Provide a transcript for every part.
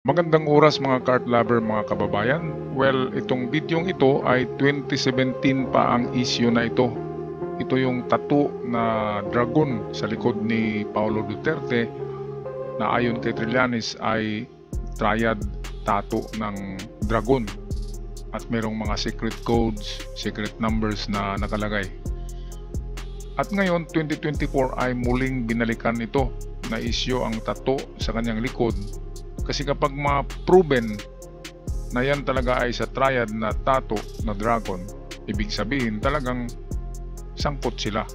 Magandang oras mga kart lover mga kababayan. Well, itong bidyong ito ay 2017 pa ang issue na ito. Ito yung tattoo na dragon sa likod ni Paulo Duterte na ayon kay Trillanes ay triad tattoo ng dragon. At merong mga secret codes, secret numbers na nakalagay. At ngayon, 2024 ay muling binalikan ito na issue ang tattoo sa kanyang likod. Kasi kapag ma-proven na yan talaga ay sa triad na tattoo na dragon, ibig sabihin talagang sangkot sila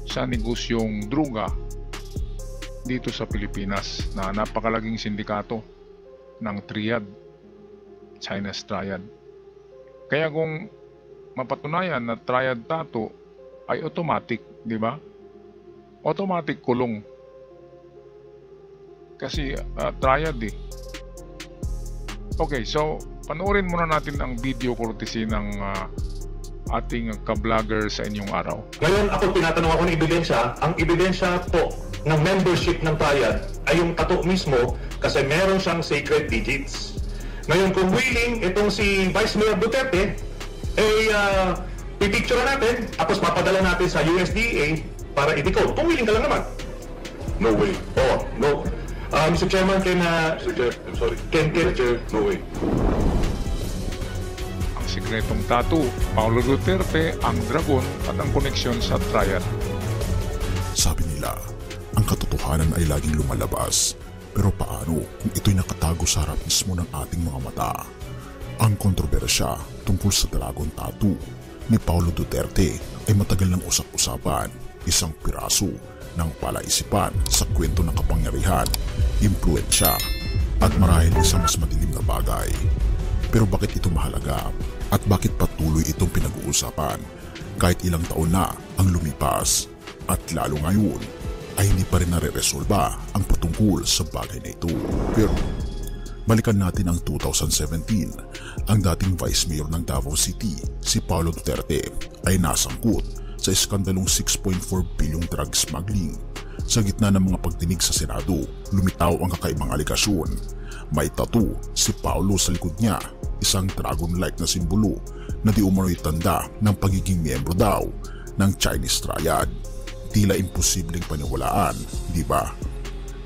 sa negosyong druga dito sa Pilipinas na napakalaging sindikato ng triad, China's triad. Kaya kung mapatunayan na triad tattoo ay automatic, di ba? Automatic kulong. Kasi triad eh. Okay, so panoorin muna natin ang video courtesy ng ating ka-vlogger sa inyong araw. Ngayon ako tinatanong ako ng ebidensya. Ang ebidensya po ng membership ng triad ay yung tattoo mismo kasi meron siyang sacred digits. Ngayon kung willing itong si Vice Mayor Duterte pipicture natin tapos papadala natin sa USDA para i-decode. Kung willing ka lang naman. No way. Oh, no. Mr. Chairman, Mr. Chair, I'm sorry. Mr. Chair, no way. Ang sikretong tattoo, Paulo Duterte, ang dragon at ang koneksyon sa triad. Sabi nila, ang katotohanan ay laging lumalabas. Pero paano kung ito'y nakatago sa harap mismo ng ating mga mata? Ang kontrobersya tungkol sa dragon tattoo ni Paulo Duterte ay matagal ng usap-usapan, isang piraso ng palaisipan sa kwento ng kapangyarihan, impluensya at marahil isang mas madilim na bagay. Pero bakit ito mahalaga at bakit patuloy itong pinag-uusapan kahit ilang taon na ang lumipas at lalo ngayon ay hindi pa rin nare-resolba ang patungkol sa bagay na ito. Pero balikan natin ang 2017, ang dating Vice Mayor ng Davao City, si Paulo Duterte ay nasangkot sa iskandalong 6.4 bilyong drug smuggling. Sa gitna ng mga pagdinig sa Senado, lumitaw ang kakaibang aligasyon. May tattoo si Paulo sa likod niya, isang dragon-like na simbolo na di umano'y tanda ng pagiging miyembro daw ng Chinese triad. Tila imposibleng paniwalaan, di ba?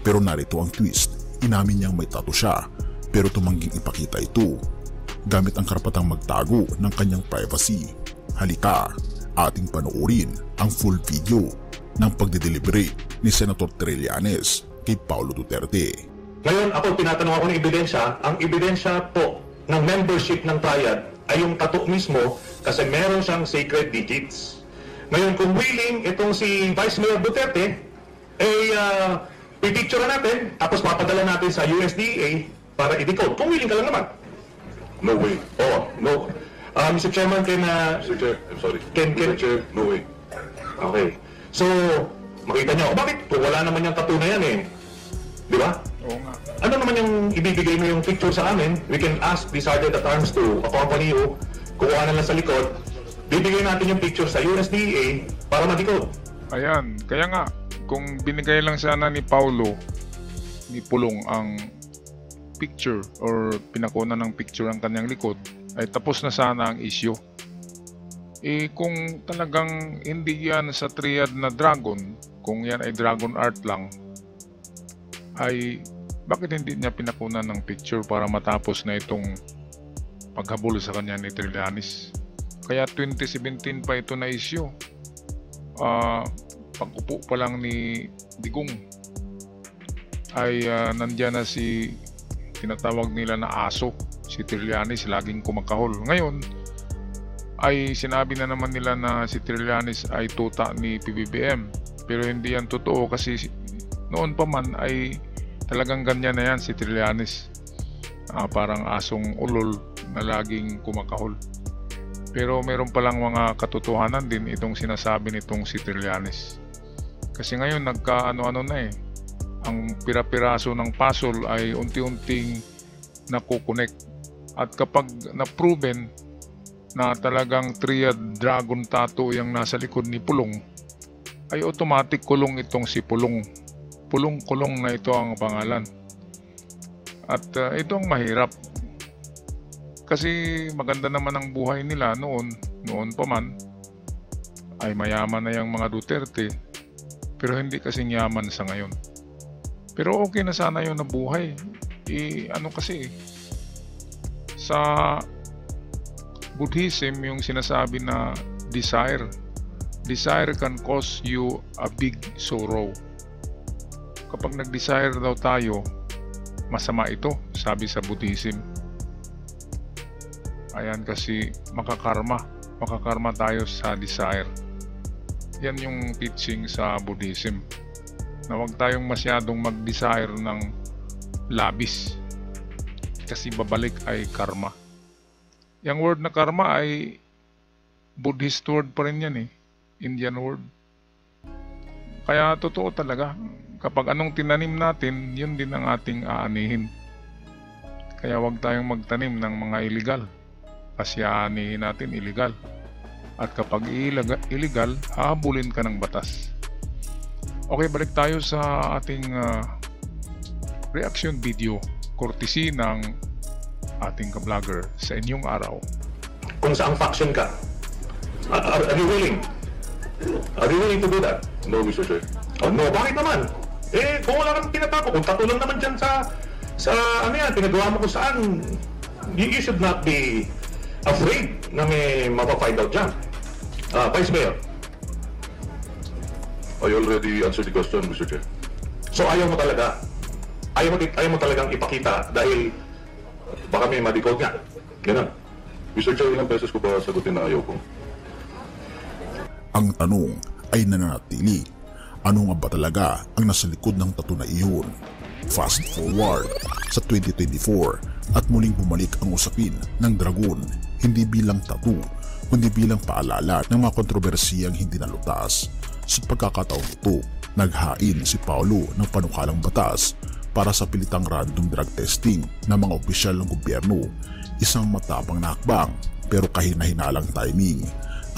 Pero narito ang twist, inamin niyang may tattoo siya pero tumangging ipakita ito gamit ang karapatang magtago ng kanyang privacy. Halika, ating panoorin ang full video ng pagdideliberate ni Senator Trillanes kay Paulo Duterte. Ngayon ako tinatanong ako ng ebidensya. Ang ebidensya po ng membership ng triad ay yung tattoo mismo kasi meron siyang sacred digits. Ngayon kung willing itong si Vice Mayor Duterte pipicture natin tapos papadala natin sa USDA para i-decode. Kung willing ka lang naman. No way. Oh, no. Mr. Chairman, Mr. Chair, I'm sorry. Mr. Chair, no way. Okay. So, makita niyo, bakit? Kung wala naman yung tattoo na yan eh. Di ba? Oo nga. Ano naman yung ibibigay mo yung picture sa amin? We can ask the sergeant at arms to accompany you. Kukuha na lang sa likod. Bibigay natin yung picture sa USDA para ma-decode. Ayan, kaya nga, kung binigay lang sana ni Paulo, ni Pulong ang picture or pinakuna ng picture ang kanyang likod, ay tapos na sana ang issue. Kung talagang hindi yan sa triad na dragon, kung yan ay dragon art lang, ay bakit hindi niya pinakunan ng picture para matapos na itong paghabol sa kanya ni Trillanes? Kaya 2017 pa ito na issue. Pag-upo pa lang ni Digong ay nandyan na si tinatawag nila na aso, si Trillanes, laging kumakahol. Ngayon ay sinabi na naman nila na si Trillanes ay tuta ni PBBM, pero hindi yan totoo kasi noon pa man ay talagang ganyan na yan si Trillanes, parang asong ulol na laging kumakahol. Pero meron palang mga katotohanan din itong sinasabi nitong si Trillanes, kasi ngayon nagka-ano-ano na eh, ang pira-piraso ng puzzle ay unti-unting nakukonek. At kapag na-proven na talagang triad dragon tattoo yung nasa likod ni Pulong, ay automatic kulong itong si Pulong. Pulong-kulong na ito ang pangalan. At ito ang mahirap. Kasi maganda naman ang buhay nila noon pa man. Ay mayaman na yung mga Duterte. Pero hindi kasing yaman sa ngayon. Pero okay na sana yung nabuhay. Kasi sa Buddhism yung sinasabi na desire can cause you a big sorrow. Kapag nag-desire daw tayo, masama ito, sabi sa Buddhism. Ayan, kasi makakarma tayo sa desire. Yan yung teaching sa Buddhism, na huwag tayong masyadong mag-desire ng labis, kasi babalik ay karma. Yung word na karma ay Buddhist word pa rin yan Indian word. Kaya totoo talaga, kapag anong tinanim natin, yun din ang ating aanihin. Kaya huwag tayong magtanim ng mga illegal, kasi aanihin natin illegal. At kapag illegal, hahabulin ka ng batas. Okay, balik tayo sa ating reaction video, courtesy ng ating ka-vlogger sa inyong araw. Kung saang faction ka, are you willing? Are you willing to do that? No, Mr. Chair. Oh, no, bakit naman? Kung wala kang tinatapo, kung tato lang naman dyan sa pinagawa mo kung saan, you should not be afraid na may mapafind out dyan. Vice Mayor. I already answered the question, Mr. Chair. So ayaw mo talagang ipakita dahil baka may ma-decode nga. Ganun. Mr. Chair, ilang beses ko ba sagutin na ayaw ko? Ang tanong ay nananatili. Ano nga ba talaga ang nasa likod ng tattoo na iyon? Fast forward sa 2024 at muling bumalik ang usapin ng dragon, hindi bilang tattoo, kundi bilang paalala ng mga kontrobersiyang hindi nalutas. Sa pagkakataong ito, naghain si Paulo ng panukalang batas para sa pilitang random drug testing ng mga opisyal ng gobyerno. Isang matapang na hakbang pero kahina-hinalang timing.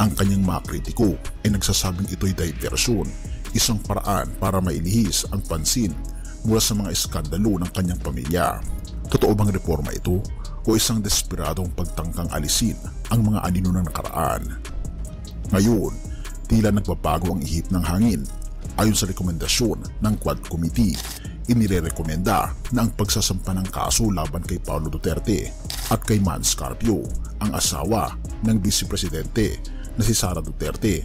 Ang kanyang mga kritiko ay nagsasabing ito'y diversyon, isang paraan para mailihis ang pansin mula sa mga iskandalo ng kanyang pamilya. Totoo bang reforma ito o isang desperadong pagtangkang alisin ang mga anino ng nakaraan? Ngayon, tila nagbabago ang ihip ng hangin. Ayon sa rekomendasyon ng Quad Committee, inirerekomenda na ang pagsasampa ng kaso laban kay Paulo Duterte at kay Mans Carpio, ang asawa ng Vice Presidente na si Sara Duterte.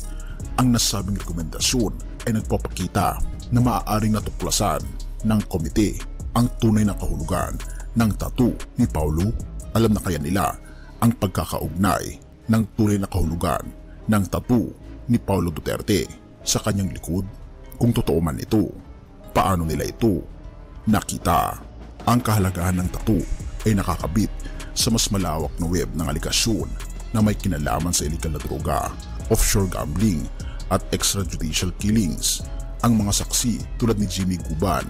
Ang nasabing rekomendasyon ay nagpapakita na maaaring natuklasan ng komite ang tunay na kahulugan ng tattoo ni Paulo. Alam na kaya nila ang pagkakaugnay ng tunay na kahulugan ng tattoo ni Paulo Duterte sa kanyang likod? Kung totoo man ito, paano nila ito nakita? Ang kahalagahan ng tattoo ay nakakabit sa mas malawak na web ng aligasyon na may kinalaman sa illegal na droga, offshore gambling at extrajudicial killings. Ang mga saksi tulad ni Jimmy Guban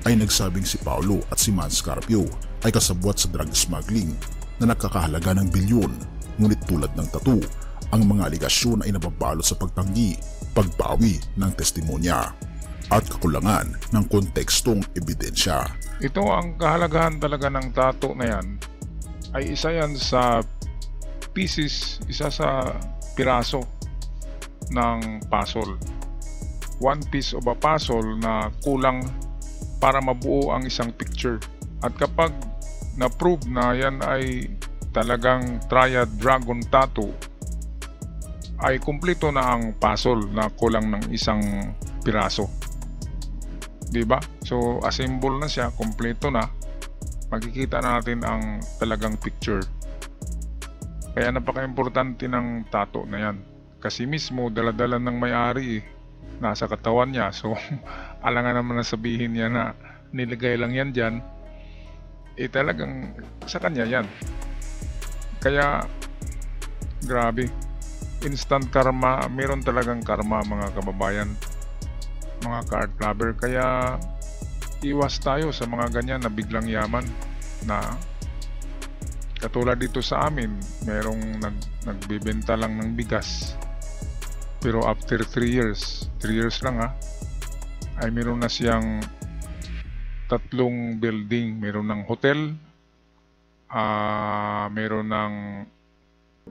ay nagsabing si Paulo at si Mans Carpio ay kasabwat sa drug smuggling na nagkakahalaga ng bilyon. Ngunit tulad ng tattoo, ang mga aligasyon ay nababalot sa pagtanggi, pagbawi ng testimonya at kakulangan ng kontekstong ebidensya. Ito ang kahalagahan talaga ng tattoo na yan, ay isa yan sa pieces, isa sa piraso ng puzzle. One piece of a puzzle na kulang para mabuo ang isang picture. At kapag na-prove na yan ay talagang triad dragon tattoo, ay kumpleto na ang puzzle na kulang ng isang piraso. Diba? So, assemble na siya, kumpleto na. Makikita natin ang talagang picture. Kaya napaka-importante ng tattoo na yan. Kasi mismo, dala-dala ng may-ari nasa katawan niya. So, alangan naman na sabihin niya na nilagay lang yan dyan. Talagang sa kanya yan. Kaya, grabe. Instant karma, meron talagang karma mga kababayan, mga card lover. Kaya iwas tayo sa mga ganyan na biglang yaman, na katulad dito sa amin, merong nagbibenta lang ng bigas, pero after 3 years lang ay meron na siyang tatlong building. Meron ng hotel, meron ng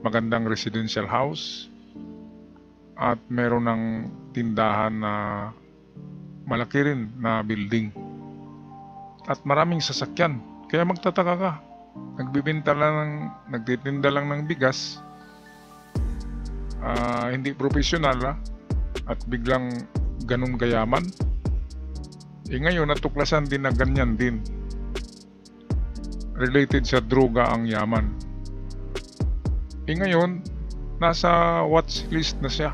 magandang residential house, at meron ng tindahan na malaki rin na building. At maraming sasakyan. Kaya magtataka ka. Nagtitinda lang ng bigas, hindi professional, at biglang ganun gayaman. Ngayon natuklasan din na ganyan din. Related sa droga ang yaman. Ngayon nasa watch list na siya.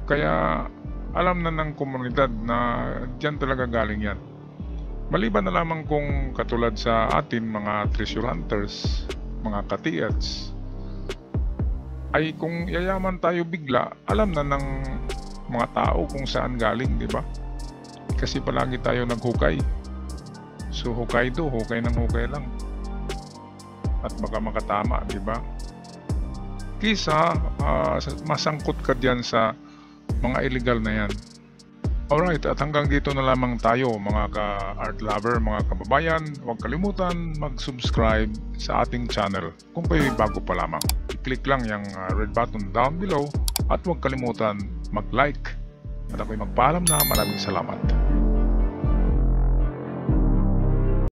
Kaya alam na ng komunidad na diyan talaga galing yan. Maliban na lamang kung katulad sa atin mga treasure hunters, mga katiats, ay kung yayaman tayo bigla, alam na ng mga tao kung saan galing, di ba? Kasi palagi tayo naghukay. So hukay ng hukay lang. At baka makatama, di ba? Kisa masangkot ka diyan sa mga illegal na yan. Alright, at hanggang dito na lamang tayo mga ka-art lover, mga kababayan. Huwag kalimutan mag-subscribe sa ating channel. Kung kayo'y bago pa lamang, i-click lang yung red button down below at huwag kalimutan mag-like. At ako'y magpaalam na. Maraming salamat.